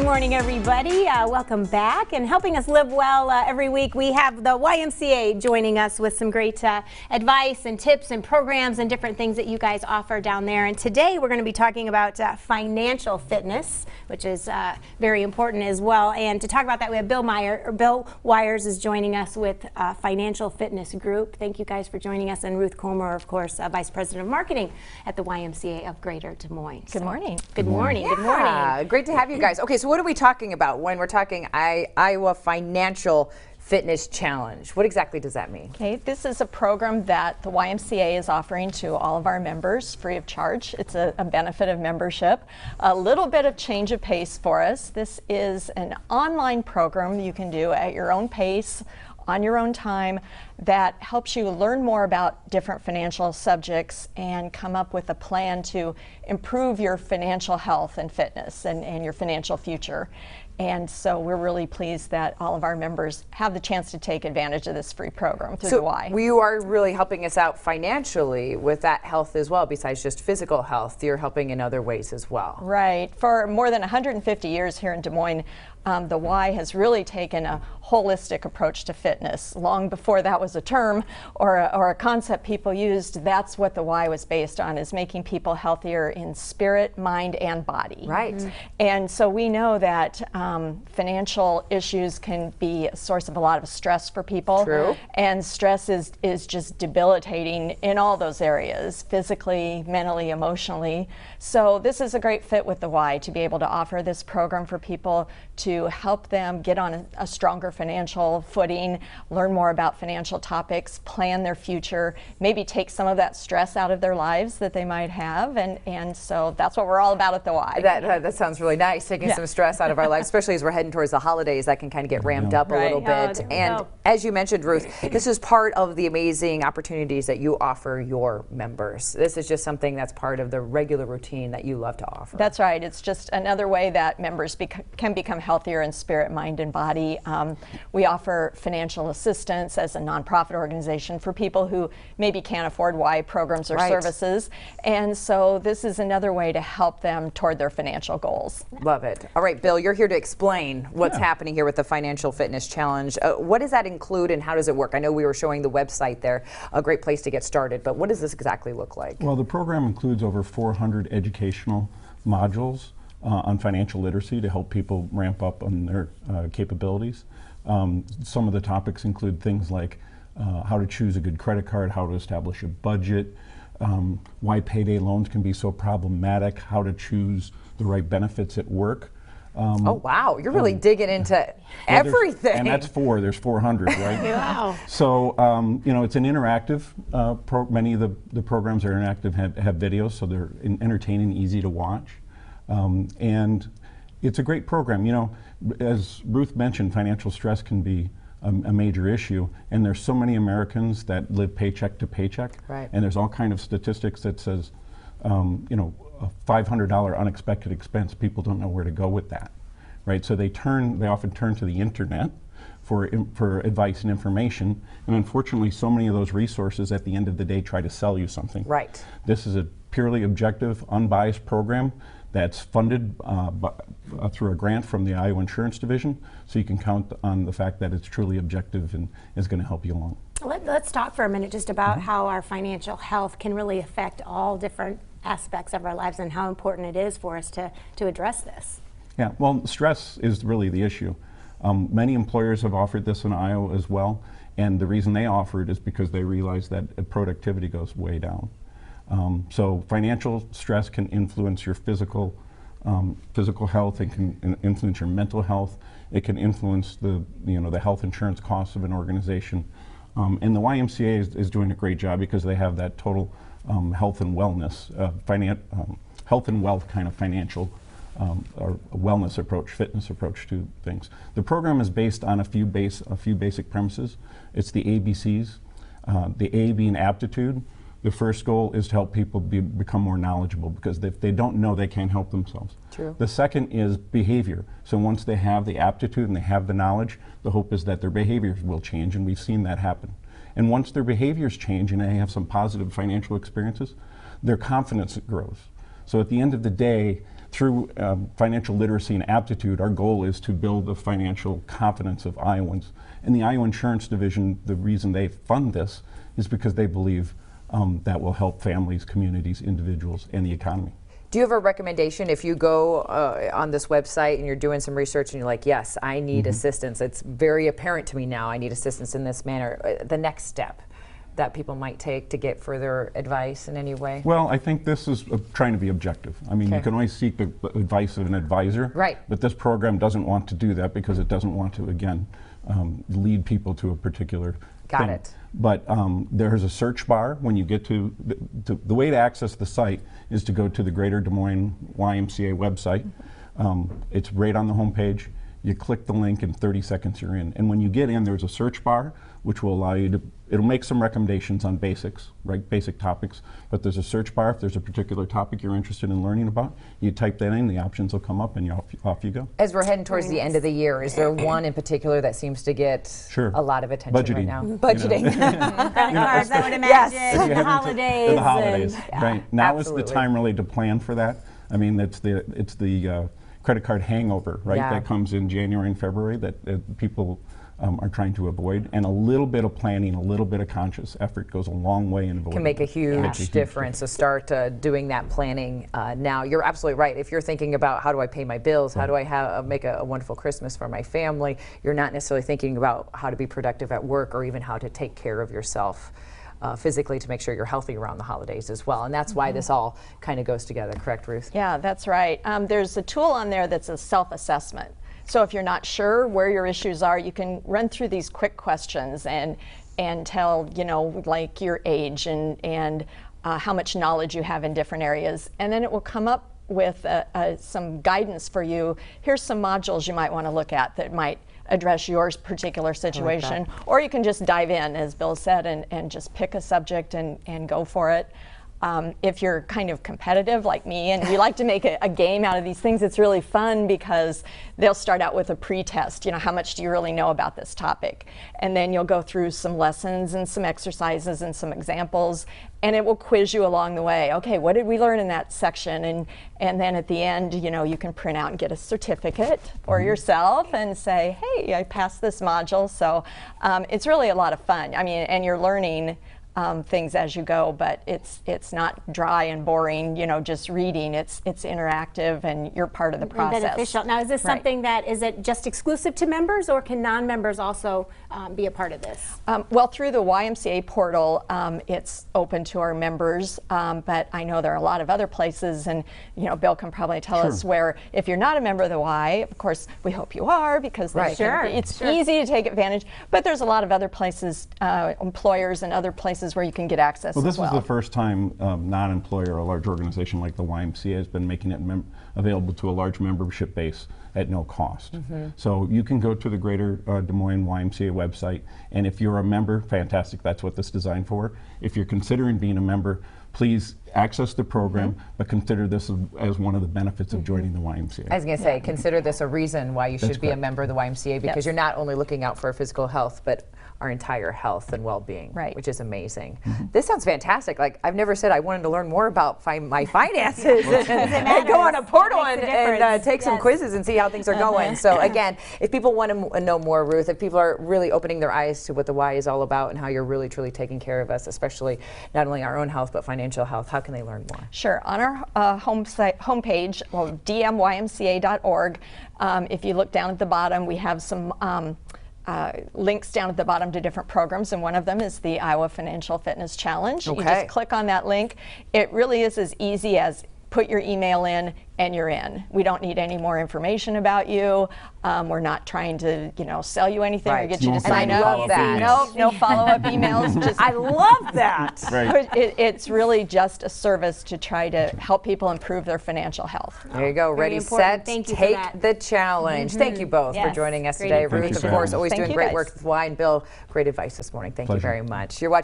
Good morning, everybody. Welcome back. And helping us live well every week, we have the YMCA joining us with some great advice and tips and programs and different things that you guys offer down there. And today we're going to be talking about financial fitness, which is very important as well. And to talk about that, we have Bill Wires is joining us with Financial Fitness Group. Thank you guys for joining us. And Ruth Comer, of course, Vice President of Marketing at the YMCA of Greater Des Moines. Good morning. Good morning. Yeah, good morning. Great to have you guys. Okay, so what are we talking about when we're talking Iowa Financial Fitness Challenge? What exactly does that mean? Okay, this is a program that the YMCA is offering to all of our members free of charge. It's a benefit of membership. A little bit of change of pace for us. This is an online program you can do at your own pace, on your own time, that helps you learn more about different financial subjects and come up with a plan to improve your financial health and fitness and your financial future. And so we're really pleased that all of our members have the chance to take advantage of this free program through the Y. You are really helping us out financially with that health as well, besides just physical health. You're helping in other ways as well. Right. For more than 150 years here in Des Moines, the Y has really taken a holistic approach to fitness. Long before that was a term or a concept people used, that's what the Y was based on, is making people healthier in spirit, mind, and body. Right. Mm-hmm. And so we know that financial issues can be a source of a lot of stress for people. True. And stress is just debilitating in all those areas, physically, mentally, emotionally. So this is a great fit with the Y to be able to offer this program for people to help them get on a stronger financial footing, learn more about financial topics, plan their future, maybe take some of that stress out of their lives that they might have. And so that's what we're all about at the Y. That sounds really nice, taking some stress out of our lives, especially as we're heading towards the holidays. That can kind of get ramped up a little bit. And as you mentioned, Ruth, this is part of the amazing opportunities that you offer your members. This is just something that's part of the regular routine that you love to offer. That's right. It's just another way that members can become healthier in spirit, mind, and body. We offer financial assistance as a nonprofit organization for people who maybe can't afford Y programs or services. And so this is another way to help them toward their financial goals. Love it. All right, Bill, you're here to explain what's happening here with the Financial Fitness Challenge. What does that include and how does it work? I know we were showing the website there, a great place to get started, but what does this exactly look like? Well, the program includes over 400 educational modules on financial literacy to help people ramp up on their capabilities. Some of the topics include things like how to choose a good credit card, how to establish a budget, why payday loans can be so problematic, how to choose the right benefits at work. Oh, wow. You're really digging into everything. And that's there's 400, right? Wow. So, you know, it's an interactive, many of the programs are interactive, have videos, so they're entertaining, easy to watch. And it's a great program. You know, as Ruth mentioned, financial stress can be a major issue, and there's so many Americans that live paycheck to paycheck. Right. And there's all kind of statistics that says, you know, a $500 unexpected expense, people don't know where to go with that, right? So they often turn to the internet for advice and information, and unfortunately so many of those resources at the end of the day try to sell you something. Right. This is a purely objective, unbiased program that's funded through a grant from the Iowa Insurance Division, so you can count on the fact that it's truly objective and is going to help you along. Let's talk for a minute just about how our financial health can really affect all different aspects of our lives and how important it is for us to address this. Yeah, well, stress is really the issue. Many employers have offered this in Iowa as well, and the reason they offer it is because they realize that productivity goes way down. So financial stress can influence your physical health, it can influence your mental health, it can influence the health insurance costs of an organization. And the YMCA is doing a great job because they have that total health and wellness, health and wealth kind of financial or wellness approach, fitness approach to things. The program is based on a few basic premises. It's the ABCs, the A being aptitude. The first goal is to help people become more knowledgeable, because if they don't know, they can't help themselves. True. The second is behavior. So once they have the aptitude and they have the knowledge, the hope is that their behaviors will change, and we've seen that happen. And once their behaviors change and they have some positive financial experiences, their confidence grows. So at the end of the day, through financial literacy and aptitude, our goal is to build the financial confidence of Iowans. And the Iowa Insurance Division, the reason they fund this is because they believe that will help families, communities, individuals, and the economy. Do you have a recommendation if you go on this website and you're doing some research and you're like, yes, I need assistance. It's very apparent to me now I need assistance in this manner. The next step that people might take to get further advice in any way? Well, I think this is trying to be objective. I mean, you can always seek the advice of an advisor. Right. But this program doesn't want to do that because it doesn't want to, again, lead people to a particular Got thing. it. But there's a search bar when you get to the way to access the site is to go to the Greater Des Moines YMCA website. It's right on the homepage. You click the link, in 30 seconds you're in. And when you get in, there's a search bar which will allow you to, it'll make some recommendations on basics, right, basic topics, but there's a search bar. If there's a particular topic you're interested in learning about, you type that in, the options will come up, and off you go. As we're heading towards the end of the year, is there one in particular that seems to get a lot of attention Budgeting. right now? Budgeting. Credit cards, I would imagine, the holidays. The holidays, and, right. Now Absolutely. is the time really to plan for that. I mean, it's the credit card hangover, right, that comes in January and February that people are trying to avoid, and a little bit of planning, a little bit of conscious effort goes a long way in avoiding. Can make a huge difference. So start doing that planning now. You're absolutely right. If you're thinking about how do I pay my bills, how do I make a wonderful Christmas for my family, you're not necessarily thinking about how to be productive at work or even how to take care of yourself physically to make sure you're healthy around the holidays as well. And that's why this all kind of goes together, correct, Ruth? Yeah, that's right. There's a tool on there that's a self-assessment. So if you're not sure where your issues are, you can run through these quick questions and tell, you know, like your age and how much knowledge you have in different areas. And then it will come up with some guidance for you. Here's some modules you might want to look at that might address your particular situation. Or you can just dive in, as Bill said, and just pick a subject and go for it. If you're kind of competitive like me and you like to make a game out of these things, it's really fun because they'll start out with a pre-test. You know, how much do you really know about this topic? And then you'll go through some lessons and some exercises and some examples, and it will quiz you along the way. Okay, what did we learn in that section? And then at the end, you know, you can print out and get a certificate for yourself and say, hey, I passed this module. So it's really a lot of fun. I mean, and you're learning things as you go, but it's not dry and boring, you know, just reading. It's interactive and you're part of the process. Beneficial. Now, is this something that, is it just exclusive to members, or can non-members also be a part of this? Well, through the YMCA portal, it's open to our members, but I know there are a lot of other places, and you know, Bill can probably tell us where, if you're not a member of the Y, of course, we hope you are, because it's easy to take advantage, but there's a lot of other places, employers and other places where you can get access. Well, this is the first time non-employer or a large organization like the YMCA has been making it available to a large membership base at no cost. So you can go to the Greater Des Moines YMCA website, and if you're a member, fantastic, that's what this is designed for. If you're considering being a member, please access the program, but consider this as one of the benefits of joining the YMCA. I was going to say, consider this a reason why you should be a member of the YMCA, because you're not only looking out for our physical health, but our entire health and well-being, which is amazing. This sounds fantastic. Like, I've never said I wanted to learn more about my finances and go on a portal and take some quizzes and see how things are going. So again, if people want to know more, Ruth, if people are really opening their eyes to what the Y is all about and how you're really truly taking care of us, especially not only our own health but financial health, how can they learn more? Sure. On our homepage, well, dmymca.org, if you look down at the bottom, we have some links down at the bottom to different programs, and one of them is the Iowa Financial Fitness Challenge. You just click on that link. It really is as easy as put your email in and you're in. We don't need any more information about you. We're not trying to, you know, sell you anything or get you to sign up. I love that. Nope, no follow-up emails. Just I love that. It's really just a service to try to help people improve their financial health. There you go. Ready, set, take the challenge. Thank you both for joining us today. Ruth, of course, always doing great work with Y, and Bill, great advice this morning. Thank you very much. You're watching